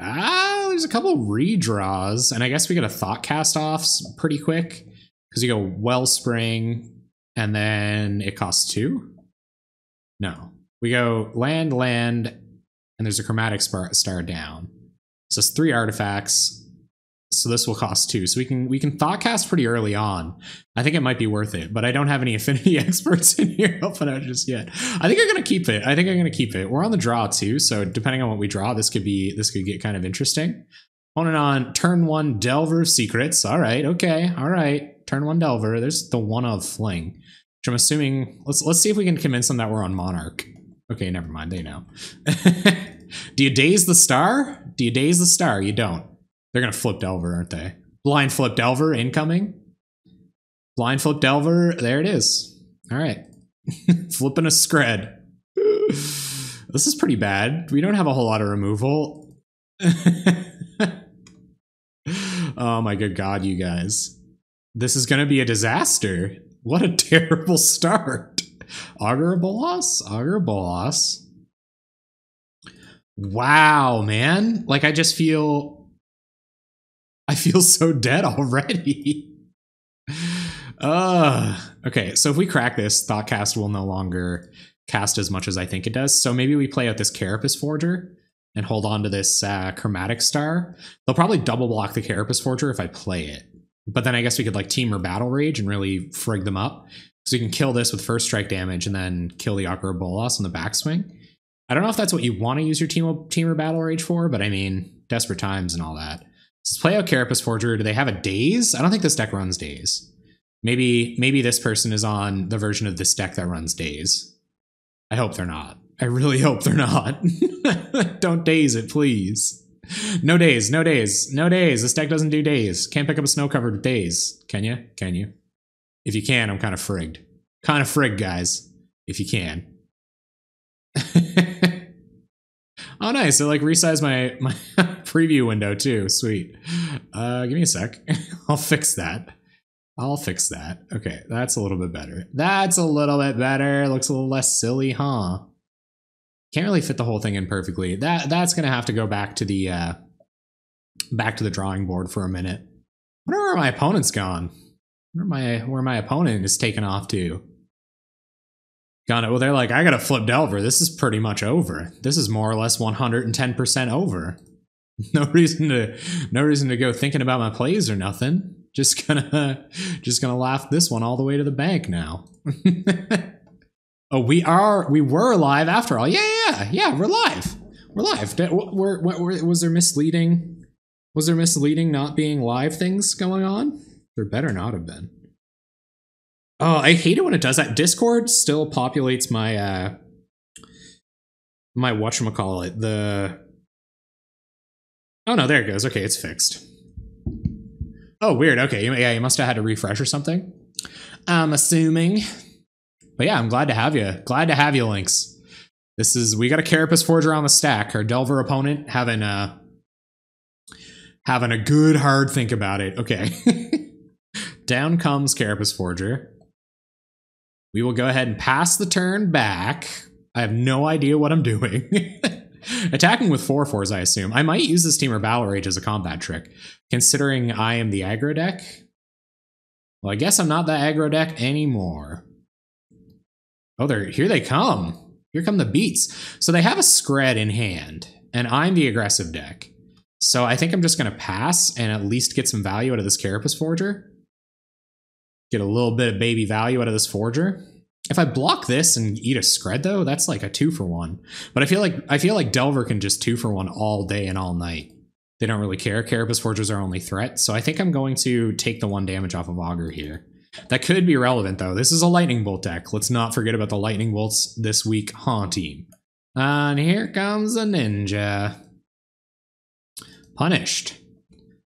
There's a couple redraws, and I guess we get a Thought Cast off pretty quick because you go Wellspring, and then it costs 2. No, we go land, and there's a Chromatic Star down. So it's 3 artifacts. So this will cost 2. So we can Thought Cast pretty early on. I think it might be worth it, but I don't have any Affinity experts in here helping out just yet. I think I'm gonna keep it. We're on the draw too, so depending on what we draw, this could get kind of interesting. On turn 1 Delver Secrets. All right, okay, all right. Turn 1 Delver. There's the 1 of Fling, which I'm assuming. Let's see if we can convince them that we're on Monarch. Okay, never mind. They know. Do you daze the star? You don't. They're gonna flip Delver, aren't they? Blind flip Delver incoming. Blind flip Delver. There it is. All right. Flipping a Scred. This is pretty bad. We don't have a whole lot of removal. Oh my good God, you guys. This is gonna be a disaster. What a terrible start. Augur Bolas? Augur Bolas. Wow, man. Like I feel so dead already. Okay, so if we crack this, Thoughtcast will no longer cast as much as I think it does. So maybe we play out this Carapace Forger and hold on to this Chromatic Star. They'll probably double block the Carapace Forger if I play it. But then I guess we could like Team or Battle Rage and really frig them up. So you can kill this with first strike damage and then kill the Augur Bolas on the backswing. I don't know if that's what you want to use your Team or Battle Rage for, but I mean, desperate times and all that. So let's play out Carapace Forger. Do they have a Daze? I don't think this deck runs Daze. Maybe this person is on the version of this deck that runs Daze. I hope they're not. I really hope they're not. Don't Daze it, please. No Daze, no Daze, no Daze. This deck doesn't do Daze. Can't pick up a snow covered with Daze. Can you? Can you? If you can, I'm kind of frigged. Kind of frigged, guys. If you can. Oh, nice. It like resized my preview window too. Sweet. Give me a sec. I'll fix that. Okay, that's a little bit better. That's a little bit better. Looks a little less silly, huh? Can't really fit the whole thing in perfectly. That's gonna have to go back to the drawing board for a minute. I wonder where my opponent's gone. Where my opponent is taken off to. Got it. Well, they're like, I gotta flip Delver. This is pretty much over. This is more or less 110% over. No reason to go thinking about my plays or nothing. Just gonna laugh this one all the way to the bank now. Oh, we were live after all. Yeah, we're live. We're live. Was there misleading? Was there misleading not being live things going on? There better not have been. Oh, I hate it when it does that. Discord still populates my my whatchamacallit, oh no, there it goes. Okay, it's fixed. Oh, weird. Okay, yeah, you must have had to refresh or something. I'm assuming. But yeah, I'm glad to have you. Glad to have you, Lynx. We got a Carapace Forger on the stack. Our Delver opponent having a good hard think about it. Okay. Down comes Carapace Forger. We will go ahead and pass the turn back. I have no idea what I'm doing. Attacking with 4/4s, I assume. I might use this Team or Battle Rage as a combat trick, considering I am the aggro deck. Well, I guess I'm not the aggro deck anymore. Oh, here they come. Here come the beats. So they have a Scred in hand, and I'm the aggressive deck. So I think I'm just going to pass and at least get some value out of this Carapace Forger. Get a little bit of baby value out of this Forger. If I block this and eat a Scred, though, that's like a 2-for-1. But I feel like Delver can just 2-for-1 all day and all night. They don't really care. Carapace Forgers are only threat, so I think I'm going to take the 1 damage off of Augur here. That could be relevant, though. This is a Lightning Bolt deck. Let's not forget about the Lightning Bolts this week, huh, team? And here comes a Ninja. Punished.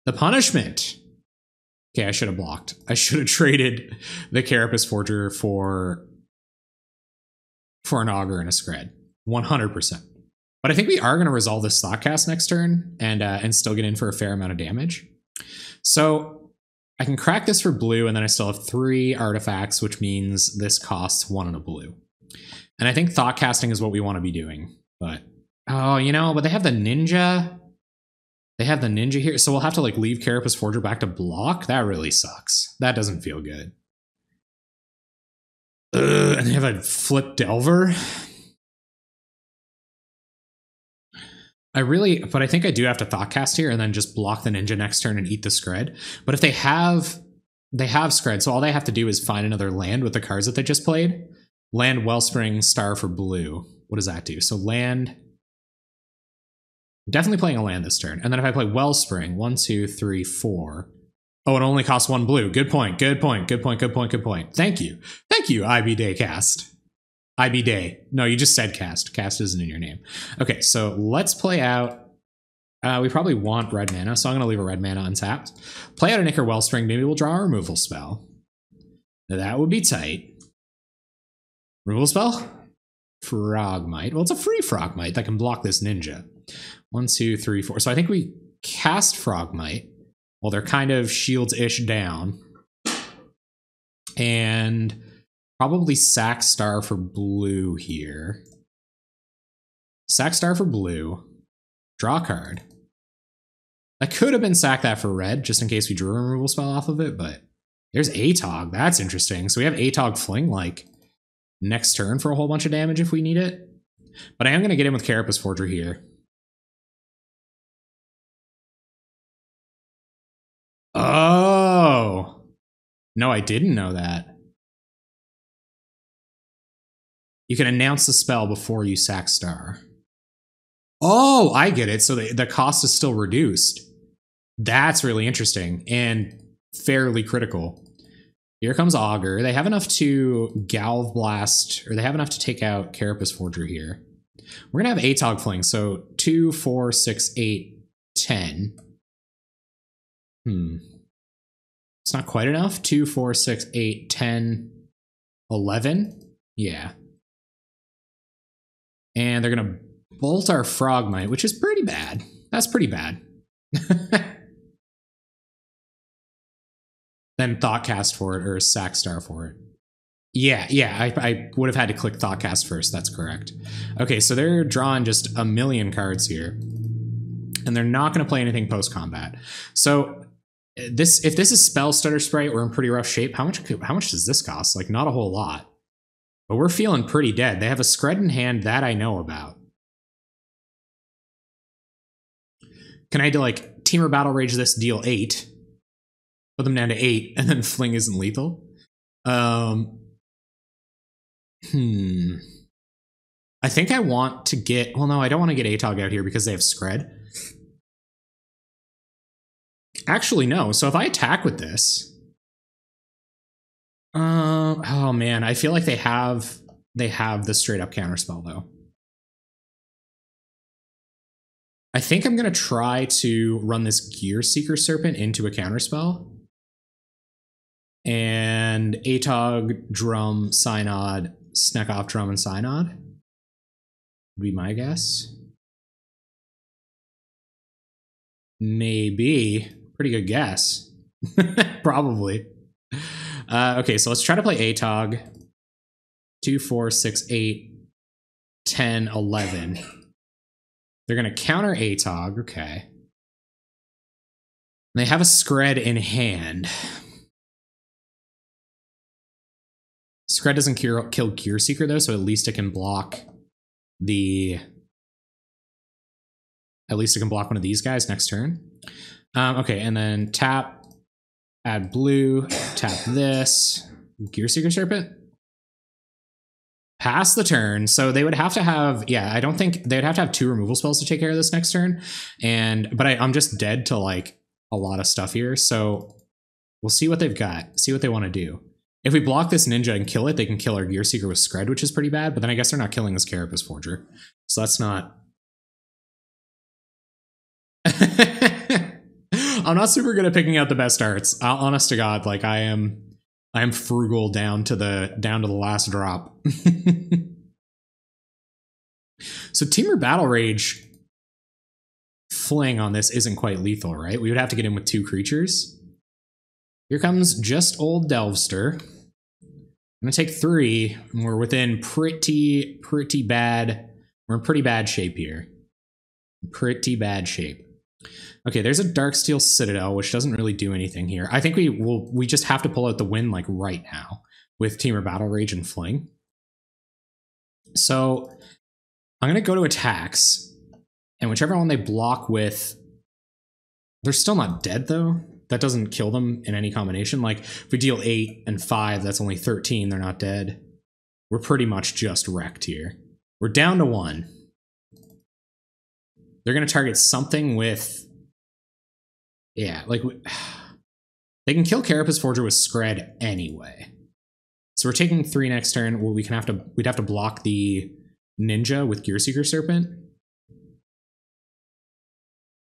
The punishment. Okay, I should have blocked. I should have traded the Carapace Forger for an Augur and a Scred. 100%. But I think we are going to resolve this Thoughtcast next turn and still get in for a fair amount of damage. So I can crack this for blue, and then I still have 3 artifacts, which means this costs 1 and a blue. And I think Thoughtcasting is what we want to be doing. But, oh, you know, but they have the Ninja. They have the ninja here, so we'll have to like leave Carapace Forger back to block. That really sucks. That doesn't feel good. And they have a flip Delver. But I think I do have to Thoughtcast here and then just block the ninja next turn and eat the Scred. But if they have Scred, so all they have to do is find another land with the cards that they just played. Land, Wellspring, Star for blue. What does that do? So land, definitely playing a land this turn. And then if I play Wellspring, 1, 2, 3, 4. Oh, it only costs 1 blue. Good point, good point, good point, good point, good point. Thank you. Thank you, IB Day Cast. IB Day. No, you just said cast. Cast isn't in your name. Okay, so let's play out. We probably want red mana, so I'm going to leave a red mana untapped. Play out a Nicker Wellspring. Maybe we'll draw a removal spell. Now, that would be tight. Removal spell? Frogmite. Well, it's a free Frogmite that can block this ninja. 1, 2, 3, 4. So I think we cast Frogmite. Well, they're kind of shields-ish down. And probably sack Star for blue here. Sack Star for blue. Draw a card. I could have been sack that for red, just in case we drew a removal spell off of it, but there's Atog. That's interesting. So we have Atog Fling, like, next turn for a whole bunch of damage if we need it. But I am going to get in with Carapace Forger here. Oh! No, I didn't know that. You can announce the spell before you sack Star. Oh, I get it. So the cost is still reduced. That's really interesting and fairly critical. Here comes Augur. They have enough to Galv Blast, or they have enough to take out Carapace Forger here. We're going to have Atog Fling, so 2, 4, 6, 8, 10. It's not quite enough. 2, 4, 6, 8, 10, 11. Yeah. And they're going to bolt our Frogmite, which is pretty bad. That's pretty bad. Then Thoughtcast for it, or sack Star for it. Yeah, I would have had to click Thoughtcast first. That's correct. Okay, so they're drawing just a million cards here. And they're not going to play anything post-combat. So if this is Spell Stutter Sprite, we're in pretty rough shape. How much does this cost? Like, not a whole lot. But we're feeling pretty dead. They have a Scred in hand that I know about. Can I do, like, Temur Battle Rage this, deal 8? Put them down to 8, and then Fling isn't lethal? I think I want to get... Well, no, I don't want to get Atog out here because they have Scred. Actually, no. So if I attack with this... oh, man. I feel like they have the straight-up counterspell, though. I think I'm going to try to run this Gear Seeker Serpent into a counterspell. And Atog, Drum, Synod, Sneck off Drum, and Synod. Would be my guess. Maybe. Pretty good guess. Probably. Okay, so let's try to play Atog. 2, 4, 6, 8, 10, 11. They're going to counter Atog. Okay. They have a Scred in hand. Scred doesn't kill Gear Seeker, though, so at least it can block the... At least it can block one of these guys next turn. Okay, and then tap, add blue, tap this, Gear Seeker Serpent. Pass the turn, so they would have to have... Yeah, I don't think... They'd have to have 2 removal spells to take care of this next turn. But I'm just dead to, like, a lot of stuff here, so we'll see what they've got, see what they want to do. If we block this ninja and kill it, they can kill our Gear Seeker with Scred, which is pretty bad, but then I guess they're not killing this Carapace Forger. So that's not... I'm not super good at picking out the best arts. Honest to God, like I am frugal down to the last drop. So Temur Battle Rage Fling on this isn't quite lethal, right? We would have to get in with 2 creatures. Here comes just old Delvster. I'm gonna take 3, and we're within pretty bad. We're in pretty bad shape here. Pretty bad shape. Okay, there's a Darksteel Citadel, which doesn't really do anything here. I think we just have to pull out the win like right now with Temur Battle Rage and Fling. So I'm gonna go to attacks, and whichever one they block with, they're still not dead though. That doesn't kill them in any combination. Like if we deal 8 and 5, that's only 13. They're not dead. We're pretty much just wrecked here. We're down to 1. They're gonna target something with. Yeah, like they can kill Carapace Forger with Scred anyway. So we're taking 3 next turn. Well, we'd have to block the Ninja with Gearseeker Serpent.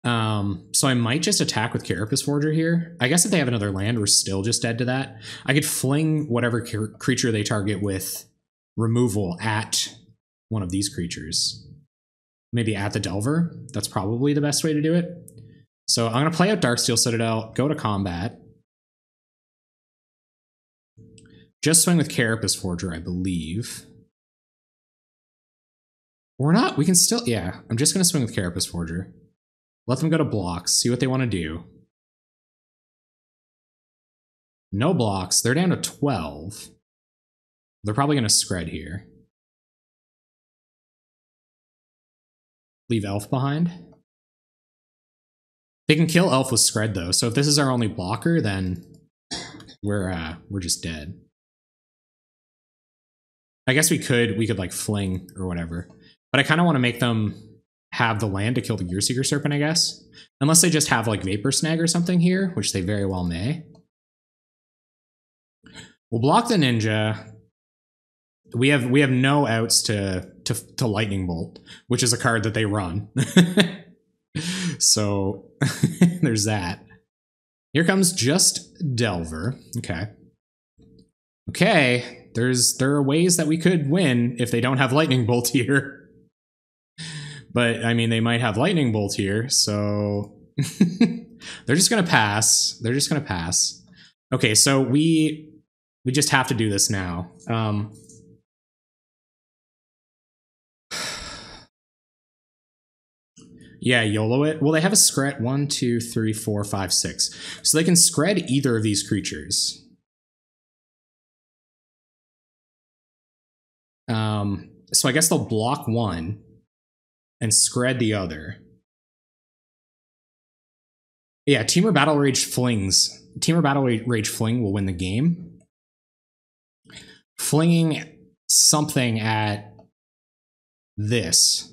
So I might just attack with Carapace Forger here. I guess if they have another land, we're still just dead to that. I could fling whatever creature they target with removal at one of these creatures. Maybe at the Delver. That's probably the best way to do it. So I'm going to play out Darksteel Citadel, go to combat. Just swing with Carapace Forger, I believe. Or not, we can still, yeah, I'm just going to swing with Carapace Forger. Let them go to blocks, see what they want to do. No blocks, they're down to 12. They're probably going to Scred here. Leave Elf behind. They can kill Elf with Scred though, so if this is our only blocker, then we're just dead. I guess we could like fling or whatever, but I kind of want to make them have the land to kill the Gearseeker Serpent, I guess, unless they just have like Vapor Snag or something here, which they very well may. We'll block the Ninja. We have no outs to Lightning Bolt, which is a card that they run. So there's that. Here comes just Delver. Okay. Okay. There are ways that we could win if they don't have Lightning Bolt here. But I mean, they might have Lightning Bolt here, so they're just gonna pass. They're just gonna pass. Okay, so we just have to do this now. Yeah, YOLO it. Well, they have a Scred 1, 2, 3, 4, 5, 6. So they can Scred either of these creatures. So I guess they'll block one and Scred the other. Yeah, Temur Battle Rage flings. Temur Battle Rage Fling will win the game. Flinging something at this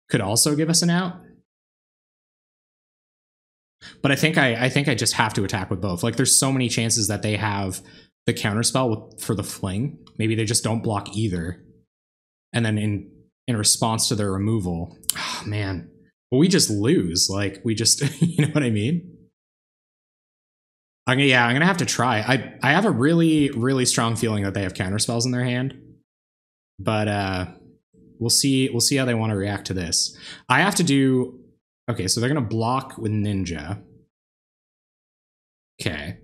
could also give us an out. But I think I just have to attack with both. Like, there's so many chances that they have the counterspell for the fling. Maybe they just don't block either. And then in response to their removal, oh man, well, we just lose. Like, we just, you know what I mean? I'm gonna have to try. I have a really, really strong feeling that they have counterspells in their hand. But we'll see how they want to react to this. I have to do, okay, so they're gonna block with Ninja. Okay.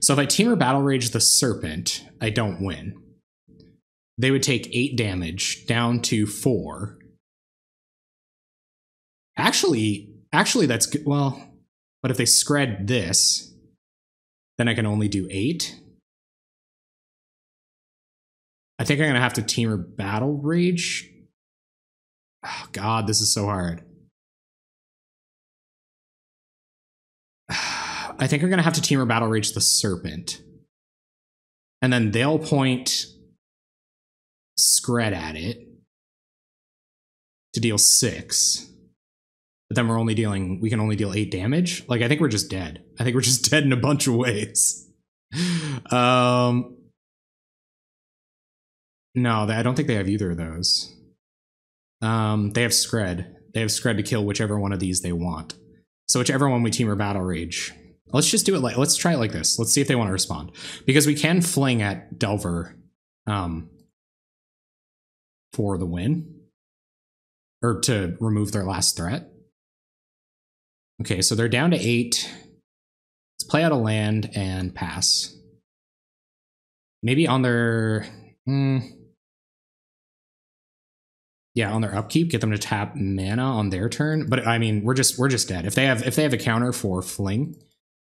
So if I Temur Battle Rage the Serpent, I don't win. They would take 8 damage down to 4. Actually that's good. Well, but if they Scred this, then I can only do 8. I think I'm going to have to Temur Battle Rage. Oh, God, this is so hard. I think I'm going to have to Temur Battle Rage the Serpent. And then they'll point Scred at it to deal 6. But then we can only deal 8 damage. Like, I think we're just dead. I think we're just dead in a bunch of ways. No, I don't think they have either of those. They have Scred. They have Scred to kill whichever one of these they want. So whichever one we Temur Battle Rage. Let's just do it let's try it like this. Let's see if they want to respond. Because we can fling at Delver for the win. Or to remove their last threat. Okay, so they're down to 8. Let's play out a land and pass. Maybe on their... Yeah, on their upkeep, get them to tap mana on their turn. But I mean, we're just dead. If they have a counter for fling,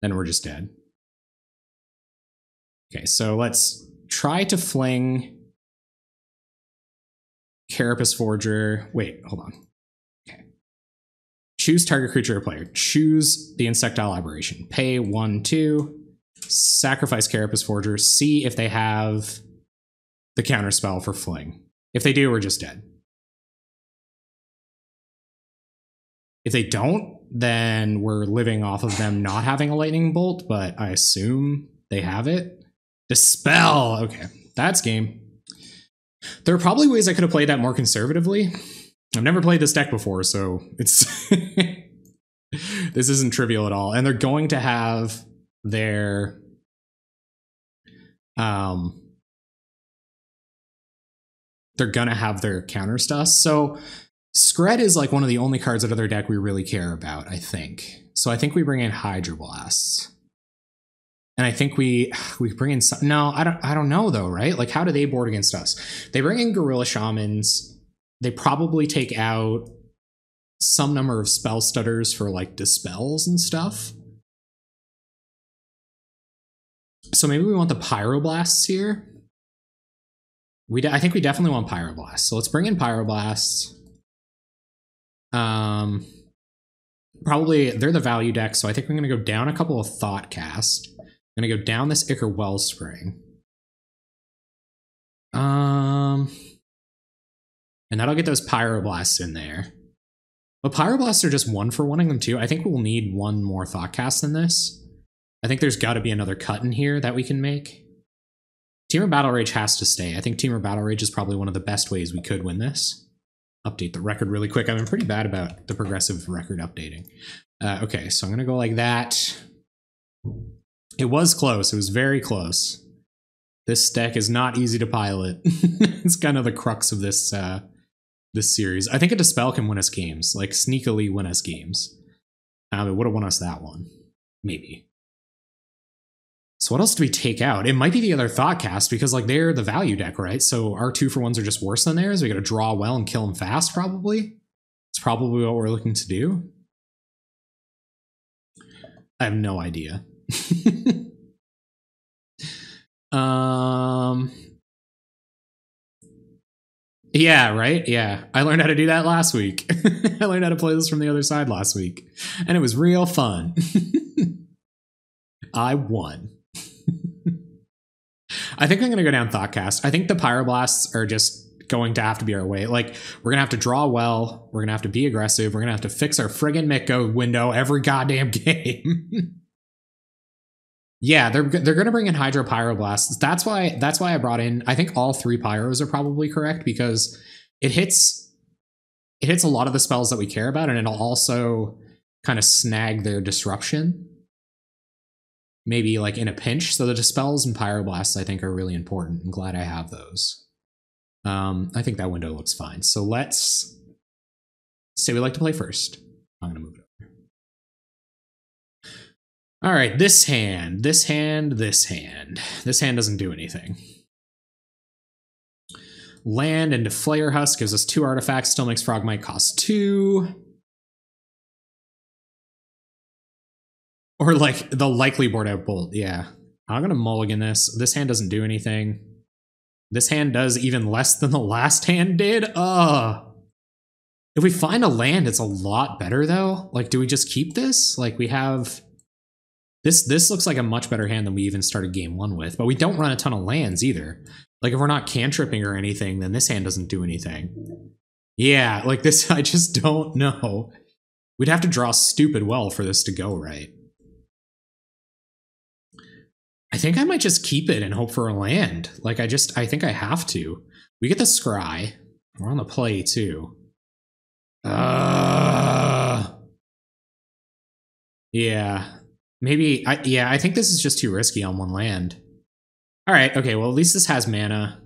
then we're just dead. Okay, so let's try to fling Carapace Forger. Wait, hold on. Okay. Choose target creature or player. Choose the Insectile Aberration. Pay 1/2. Sacrifice Carapace Forger. See if they have the counter spell for fling. If they do, we're just dead. If they don't, then we're living off of them not having a lightning bolt, but I assume they have it. Dispel! Okay, that's game. There are probably ways I could have played that more conservatively. I've never played this deck before, so it's... this isn't trivial at all. And they're going to have their... they're gonna have their counters to us. So Skred is like one of the only cards out of their deck we really care about, I think. So I think we bring in Hydroblasts. And I think we bring in some, no, I don't know though, right? Like, how do they board against us? They bring in Gorilla Shamans. They probably take out some number of spell stutters for like dispels and stuff. So maybe we want the Pyroblasts here. I think we definitely want Pyroblasts. So let's bring in Pyroblasts. Probably they're the value deck, so I think we're gonna go down a couple of Thoughtcast. I'm gonna go down this Ichor Wellspring. And that'll get those Pyroblasts in there. But Pyroblasts are just 1-for-1ing them too. I think we'll need one more Thoughtcast than this. I think there's gotta be another cut in here that we can make. Temur Battle Rage has to stay. I think Temur Battle Rage is probably one of the best ways we could win this. Update the record really quick. I've been pretty bad about the progressive record updating. Okay, so I'm gonna go like that. It was close. It was very close. This deck is not easy to pilot. It's kind of the crux of this this series. I think a Dispel can win us games, like sneakily win us games. It would have won us that one, maybe. So what else do we take out? It might be the other Thoughtcast because like they're the value deck, right? So our 2-for-1s are just worse than theirs. We got to draw well and kill them fast, probably. It's probably what we're looking to do. I have no idea. Yeah, right? Yeah. I learned how to do that last week. I learned how to play this from the other side last week. And it was real fun. I won. I think I'm going to go down Thoughtcast. I think the Pyroblasts are just going to have to be our way. Like, we're going to have to draw well. We're going to have to be aggressive. We're going to have to fix our friggin' Mitko window every goddamn game. Yeah, they're going to bring in Hydro Pyroblasts. That's why I brought in, I think all 3 Pyros are probably correct because it hits a lot of the spells that we care about, and it'll also kind of snag their disruption. Maybe like in a pinch. So the Dispels and Pyroblasts I think are really important. I'm glad I have those. I think that window looks fine. So let's say we like to play first. I'm going to move it over. All right, this hand. This hand doesn't do anything. Land into Flayer Husk gives us 2 artifacts, still makes Frogmite cost 2. Or like the likely board out Bolt, yeah. I'm gonna mulligan this. This hand doesn't do anything. This hand does even less than the last hand did. If we find a land, it's a lot better though. Like, do we just keep this? Like, we have this looks like a much better hand than we even started game 1 with, but we don't run a ton of lands either. Like, if we're not cantripping or anything, then this hand doesn't do anything. Yeah, like this, I just don't know. We'd have to draw stupid well for this to go right. I think I might just keep it and hope for a land. Like, I think I have to. We get the Scry. We're on the play, too. Yeah. Maybe, I think this is just too risky on 1 land. Alright, okay, well, at least this has mana.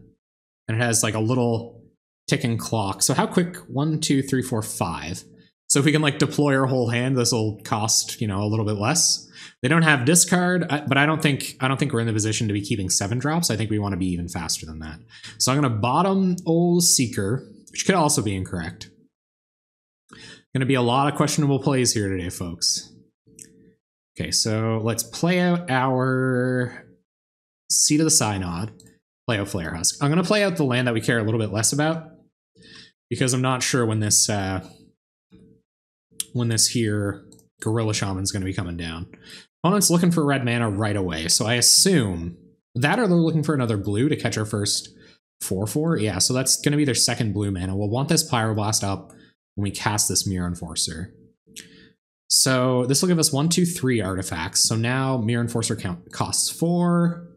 And it has, like, a little ticking clock. So how quick? 1, 2, 3, 4, 5. So if we can, like, deploy our whole hand, this will cost, you know, a little bit less. They don't have discard, but I don't think we're in the position to be keeping 7 drops. I think we want to be even faster than that. So I'm going to bottom old Seeker. which could also be incorrect. Going to be a lot of questionable plays here today, folks. Okay, so let's play out our Seat of the Synod, play out Flare Husk. I'm going to play out the land that we care a little bit less about, because I'm not sure when this here Gorilla Shaman's going to be coming down. Opponent's looking for red mana right away, so I assume that or they're looking for another blue to catch our first 4/4. Yeah, so that's going to be their second blue mana. We'll want this Pyroblast up when we cast this Mirror Enforcer. So this will give us 1, 2, 3 artifacts. So now Mirror Enforcer costs 4.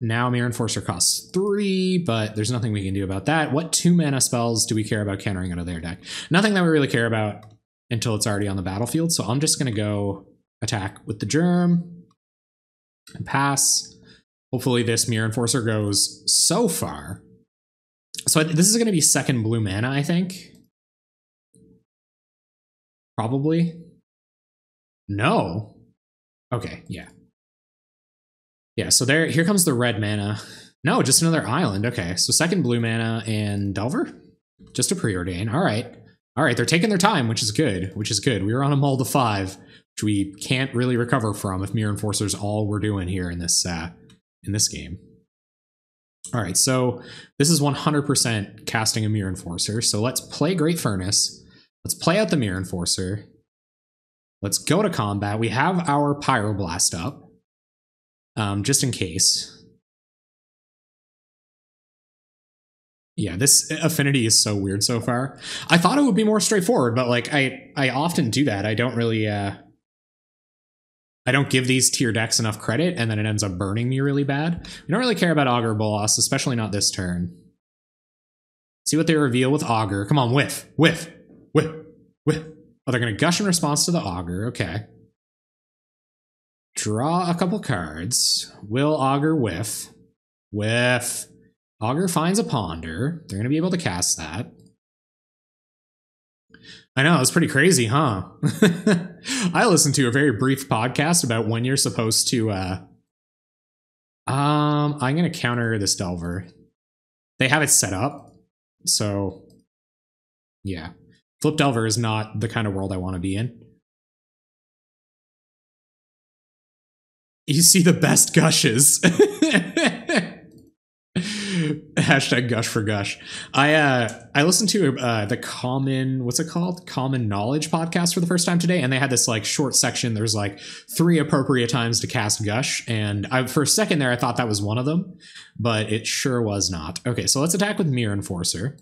Now Mirror Enforcer costs 3, but there's nothing we can do about that. What 2 mana spells do we care about countering out of their deck? Nothing that we really care about until it's already on the battlefield. So I'm just going to go attack with the Germ and pass. Hopefully this Mirror Enforcer goes so far. So this is going to be second blue mana, I think. Probably. No. Okay, yeah. Yeah, so here comes the red mana. No, just another island. Okay, so second blue mana and Delver? Just a preordain. All right. All right, they're taking their time, which is good. We were on a mull to 5, which we can't really recover from if Mirror Enforcer's all we're doing here in this game. All right, so this is 100% casting a Mirror Enforcer. So let's play Great Furnace. Let's play out the Mirror Enforcer. Let's go to combat. We have our Pyroblast up. Just in case. Yeah, this Affinity is so weird so far. I thought it would be more straightforward, but like I often do that. I don't really I don't give these tier decks enough credit, and then it ends up burning me really bad. We don't really care about Augur Bolas, especially not this turn. See what they reveal with Augur. Come on, whiff, whiff, whiff, whiff. Oh, they're gonna gush in response to the Augur. Okay. Draw a couple cards. Will Augur whiff? Whiff. Augur finds a Ponder. They're going to be able to cast that. I know, it's pretty crazy, huh? I listened to a very brief podcast about when you're supposed to... I'm going to counter this Delver. They have it set up, so... Yeah. Flip Delver is not the kind of world I want to be in. You see the best gushes. Hashtag gush for gush. I listened to the Common, what's it called? Common Knowledge podcast for the first time today, and they had this like short section. There's like 3 appropriate times to cast gush, and for a second there I thought that was one of them, but it sure was not. Okay, so let's attack with Mirror Enforcer.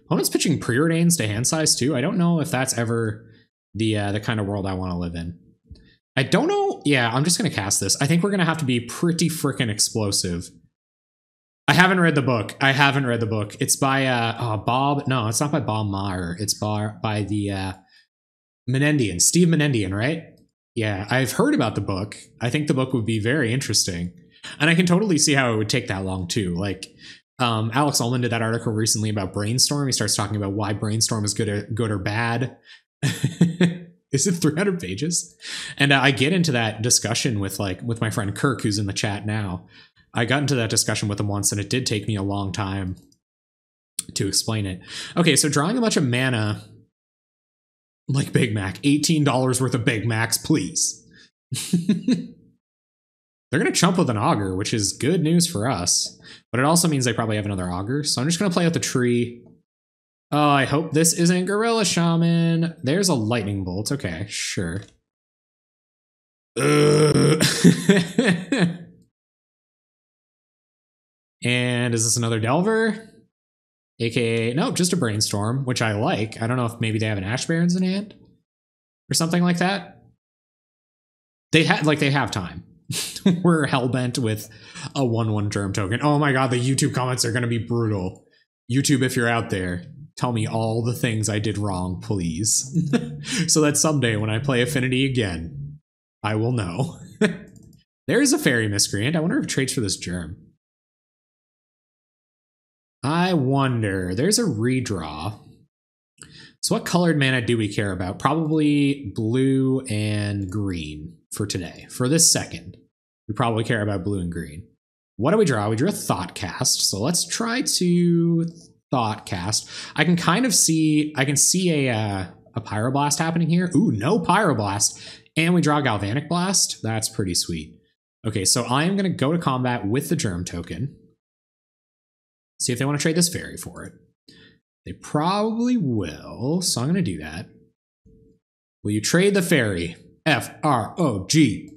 Opponent's pitching preordains to hand size too. I don't know if that's ever the kind of world I want to live in. I don't know. Yeah, I'm just going to cast this. I think we're going to have to be pretty freaking explosive. I haven't read the book. It's by Bob. No, it's not by Bob Maher. It's by the Menendian, Steve Menendian, right? Yeah, I've heard about the book. I think the book would be very interesting. And I can totally see how it would take that long too. Like Alex Ullman did that article recently about Brainstorm. He starts talking about why Brainstorm is good or bad. Is it 300 pages? And I get into that discussion with my friend Kirk, who's in the chat now. I got into that discussion with him once, and it did take me a long time to explain it. Okay, so drawing a bunch of mana, like Big Mac, $18 worth of Big Macs, please. They're going to chump with an Augur, which is good news for us, but it also means they probably have another Augur. So I'm just going to play out the tree. Oh, I hope this isn't Gorilla Shaman. There's a lightning bolt. Okay, sure. And is this another Delver? AKA, no, just a Brainstorm, which I like. I don't know if maybe they have an Ash Barrens in hand or something like that. They have time. We're hellbent with a 1/1 Germ token. Oh my god, the YouTube comments are going to be brutal. YouTube, if you're out there, tell me all the things I did wrong, please. So that someday when I play Affinity again, I will know. There's a Fairy Miscreant. I wonder if it trades for this Germ. I wonder. There's a redraw. So what colored mana do we care about? Probably blue and green for today. For this second, we probably care about blue and green. What do we draw? We drew a Thoughtcast. So let's try to Thoughtcast. I can kind of see, I can see a Pyroblast happening here. Ooh, no Pyroblast. And we draw Galvanic Blast. That's pretty sweet. Okay, so I am going to go to combat with the Germ token. See if they want to trade this fairy for it. They probably will, so I'm going to do that. Will you trade the fairy? F-R-O-G.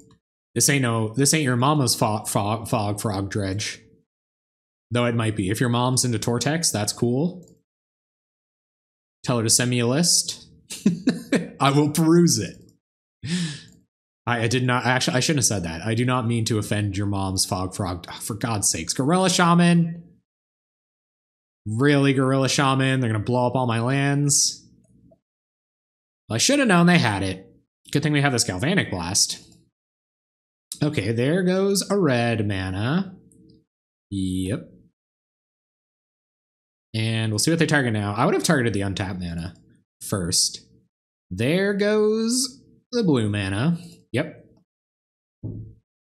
This ain't your mama's frog dredge. Though it might be. If your mom's into Tortex, that's cool. Tell her to send me a list. I will peruse it. I did not, actually, I shouldn't have said that. I do not mean to offend your mom's frog. Oh, for God's sakes. Gorilla Shaman. Really, Gorilla Shaman? They're going to blow up all my lands. Well, I should have known they had it. Good thing we have this Galvanic Blast. Okay, there goes a red mana. Yep. And we'll see what they target now. I would have targeted the untapped mana first. There goes the blue mana. Yep.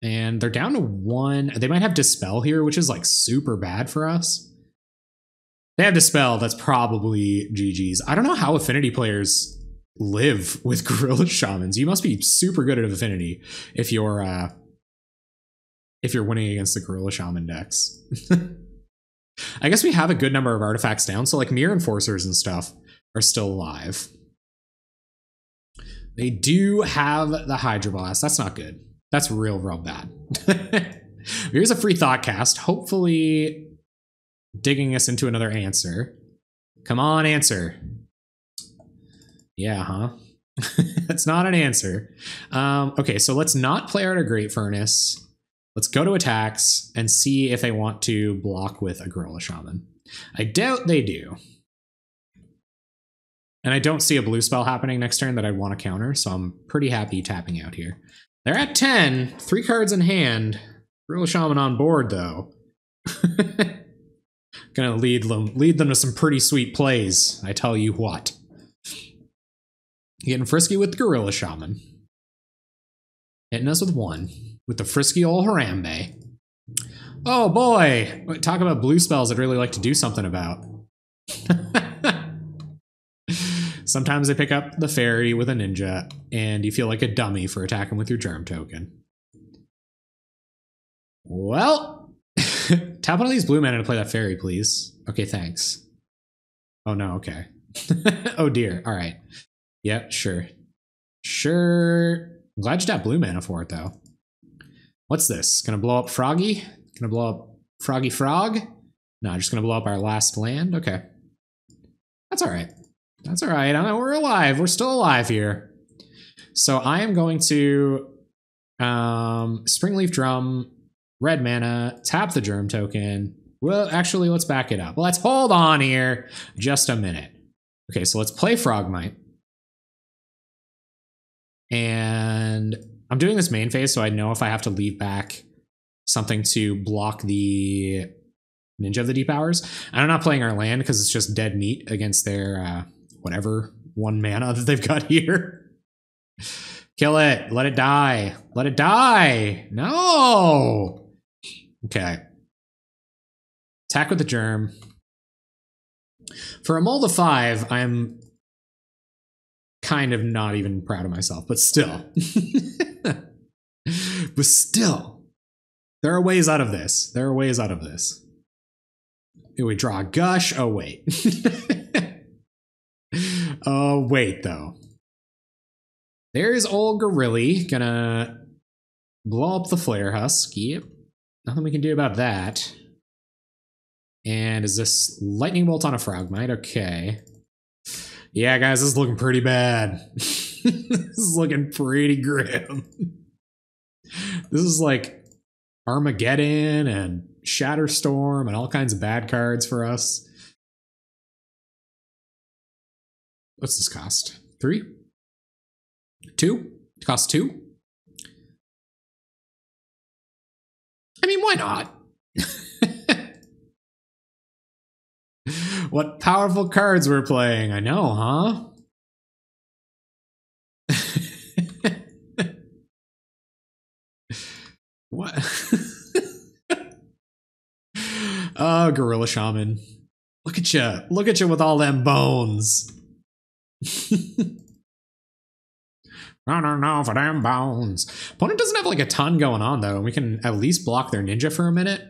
And they're down to 1. They might have Dispel here, which is like super bad for us. They have Dispel, that's probably GG's. I don't know how Affinity players live with Gorilla Shamans. You must be super good at Affinity if you're winning against the Gorilla Shaman decks. I guess we have a good number of artifacts down, so like Mirror Enforcers and stuff are still alive. They do have the Hydro Blast. That's not good. That's real bad. Here's a free Thoughtcast. Hopefully digging us into another answer. Come on, answer. Yeah, huh? That's not an answer. Okay, so let's not play out a Great Furnace. Let's go to attacks and see if they want to block with a Gorilla Shaman. I doubt they do. And I don't see a blue spell happening next turn that I'd want to counter, so I'm pretty happy tapping out here. They're at 10, 3 cards in hand. Gorilla Shaman on board, though. Gonna lead them to some pretty sweet plays, I tell you what. Getting frisky with the Gorilla Shaman. Hitting us with 1. With the frisky old Harambe. Oh boy! Talk about blue spells I'd really like to do something about. Sometimes they pick up the fairy with a ninja, and you feel like a dummy for attacking with your Germ token. Well, tap one of these blue mana to play that fairy, please. Okay, thanks. Oh no, okay. Oh dear, alright. Yeah, sure. Sure. I'm glad you tapped blue mana for it, though. What's this? Gonna blow up Froggy? Gonna blow up Froggy Frog? No, just gonna blow up our last land? Okay. That's alright. That's alright. I mean, we're alive. We're still alive here. So I am going to Springleaf Drum, red mana, tap the Germ token. Well, actually, let's back it up. Let's hold on here just a minute. Okay, so let's play Frogmite. And I'm doing this main phase, so I know if I have to leave back something to block the Ninja of the Deep Hours. And I'm not playing our land because it's just dead meat against their whatever 1 mana that they've got here. Kill it. Let it die. Let it die. No. Okay. Attack with the Germ. For a mold of 5, I'm kind of not even proud of myself, but still. But still. There are ways out of this. There are ways out of this. Here we draw a Gush. Oh, wait. Oh, wait, though. There's old Gorilli gonna blow up the Flare Husk. Yep. Nothing we can do about that. And is this Lightning Bolt on a Frogmite? Okay. Yeah, guys, this is looking pretty bad. This is looking pretty grim. This is like Armageddon and Shatterstorm and all kinds of bad cards for us. What's this cost? 3? 2? It costs 2? I mean, why not? What powerful cards we're playing. I know, huh? What? Gorilla Shaman. Look at you. Look at you with all them bones. I don't know for them bones. Opponent doesn't have like a ton going on though. We can at least block their ninja for a minute.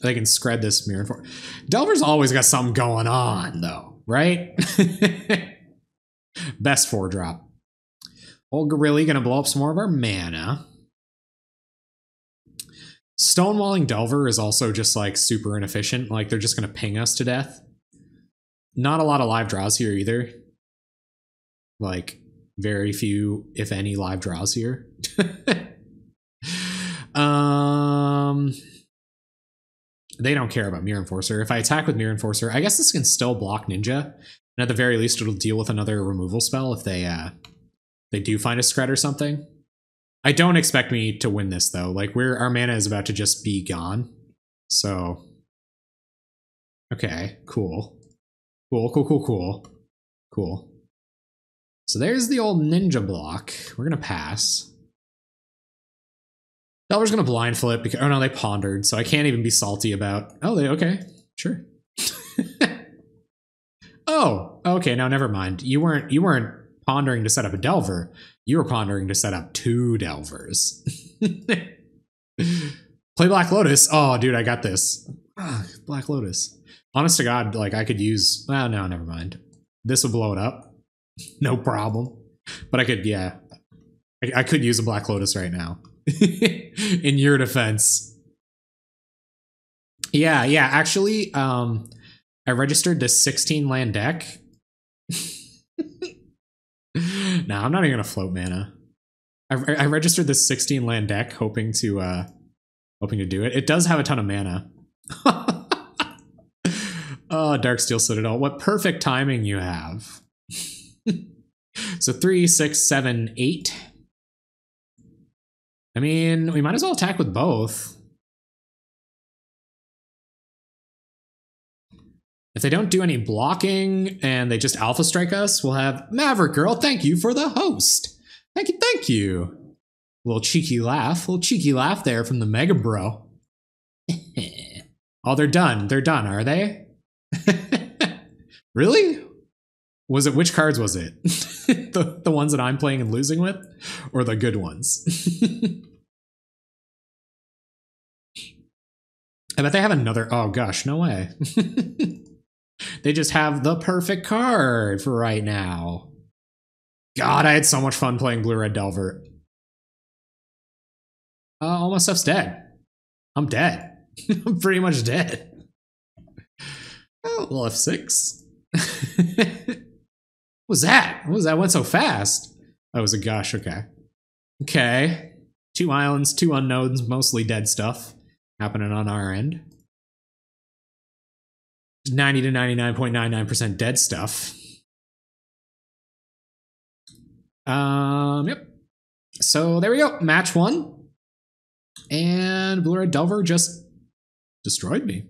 They can scred this mirror for. Delver's always got something going on though, right? Best 4-drop. Old Gorilla gonna blow up some more of our mana. Stonewalling Delver is also just like super inefficient. Like they're just gonna ping us to death. Not a lot of live draws here either. Like very few, if any, live draws here. They don't care about Mirror Enforcer. If I attack with Mirror Enforcer, I guess this can still block Ninja. And at the very least, it'll deal with another removal spell if they do find a Scred or something. I don't expect me to win this though. Like our mana is about to just be gone. So okay, cool. Cool. So there's the old ninja block. We're gonna pass. Delver's gonna blind flip because, oh no, they pondered, so I can't even be salty about. Oh, okay, sure. Oh, okay, now never mind. You weren't pondering to set up a Delver. You were pondering to set up 2 Delvers. Play Black Lotus. Oh, dude, I got this. Black Lotus. Honest to God, like I could use. Well, no, never mind. This would blow it up. No problem. But I could, yeah. I could use a Black Lotus right now. In your defense. Yeah, actually, I registered this 16 land deck. Nah, I'm not even gonna float mana. I registered this 16 land deck hoping to do it. It does have a ton of mana. Oh, Darksteel Citadel. What perfect timing you have. So 3, 6, 7, 8. I mean, we might as well attack with both. If they don't do any blocking and they just alpha strike us, we'll have Maverick Girl, thank you for the host. Thank you. Little cheeky laugh there from the Mega Bro. Oh, they're done, are they? Really? Which cards was it? the ones that I'm playing and losing with? Or the good ones? I bet they have another, oh gosh, no way. They just have the perfect card for right now. God, I had so much fun playing Blue-Red Delver. All my stuff's dead. I'm dead. I'm pretty much dead. Oh, well, F6. What was that? What was that? Went so fast. That was a gush, okay. Okay. 2 islands, 2 unknowns, mostly dead stuff happening on our end. 90 to 99.99% dead stuff. Yep. So there we go. Match 1. And Blue-Red Delver just destroyed me.